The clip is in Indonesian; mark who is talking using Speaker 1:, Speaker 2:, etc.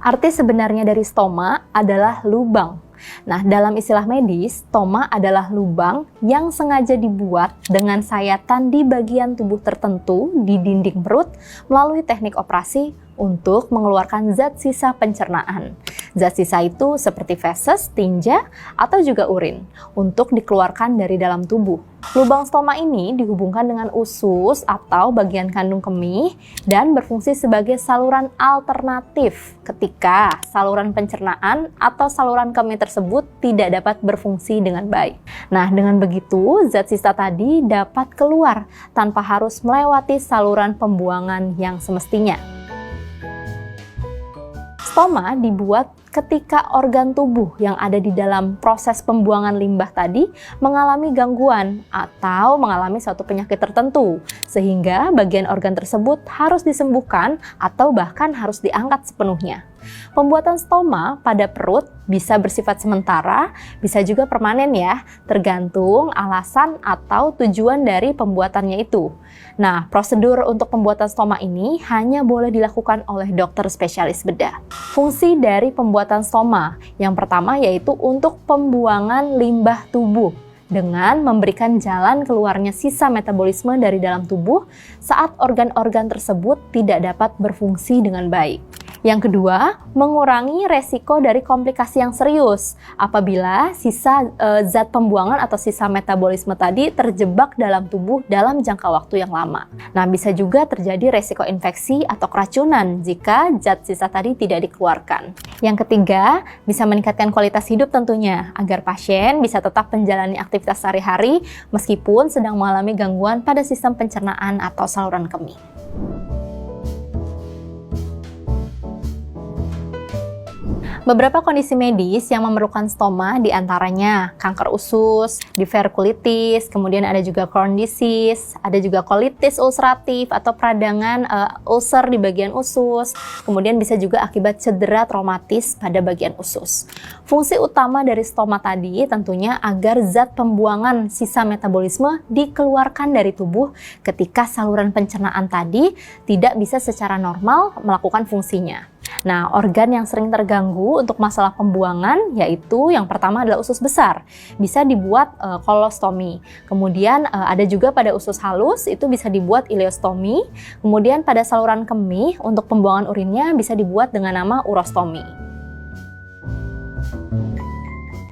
Speaker 1: Arti sebenarnya dari stoma adalah lubang. Nah, dalam istilah medis, stoma adalah lubang yang sengaja dibuat dengan sayatan di bagian tubuh tertentu di dinding perut melalui teknik operasi untuk mengeluarkan zat sisa pencernaan. Zat sisa itu seperti feses, tinja, atau juga urin untuk dikeluarkan dari dalam tubuh. Lubang stoma ini dihubungkan dengan usus atau bagian kandung kemih dan berfungsi sebagai saluran alternatif ketika saluran pencernaan atau saluran kemih tersebut tidak dapat berfungsi dengan baik. Nah, dengan begitu zat sisa tadi dapat keluar tanpa harus melewati saluran pembuangan yang semestinya. Stoma dibuat ketika organ tubuh yang ada di dalam proses pembuangan limbah tadi mengalami gangguan atau mengalami suatu penyakit tertentu, sehingga bagian organ tersebut harus disembuhkan atau bahkan harus diangkat sepenuhnya. Pembuatan stoma pada perut bisa bersifat sementara, bisa juga permanen ya, tergantung alasan atau tujuan dari pembuatannya itu. Nah, prosedur untuk pembuatan stoma ini hanya boleh dilakukan oleh dokter spesialis bedah. Fungsi dari pembuatan stoma yang pertama yaitu untuk pembuangan limbah tubuh dengan memberikan jalan keluarnya sisa metabolisme dari dalam tubuh saat organ-organ tersebut tidak dapat berfungsi dengan baik. Yang kedua, mengurangi resiko dari komplikasi yang serius apabila sisa zat pembuangan atau sisa metabolisme tadi terjebak dalam tubuh dalam jangka waktu yang lama. Nah, bisa juga terjadi resiko infeksi atau keracunan jika zat sisa tadi tidak dikeluarkan. Yang ketiga, bisa meningkatkan kualitas hidup tentunya agar pasien bisa tetap menjalani aktivitas sehari-hari meskipun sedang mengalami gangguan pada sistem pencernaan atau saluran kemih. Beberapa kondisi medis yang memerlukan stoma diantaranya kanker usus, diverkulitis, kemudian ada juga Crohn disease, ada juga colitis ulceratif atau peradangan ulcer di bagian usus, kemudian bisa juga akibat cedera traumatis pada bagian usus. Fungsi utama dari stoma tadi tentunya agar zat pembuangan sisa metabolisme dikeluarkan dari tubuh ketika saluran pencernaan tadi tidak bisa secara normal melakukan fungsinya. Nah, organ yang sering terganggu untuk masalah pembuangan yaitu yang pertama adalah usus besar. Bisa dibuat kolostomi. Kemudian ada juga pada usus halus itu bisa dibuat ileostomi. Kemudian pada saluran kemih untuk pembuangan urinnya bisa dibuat dengan nama urostomi.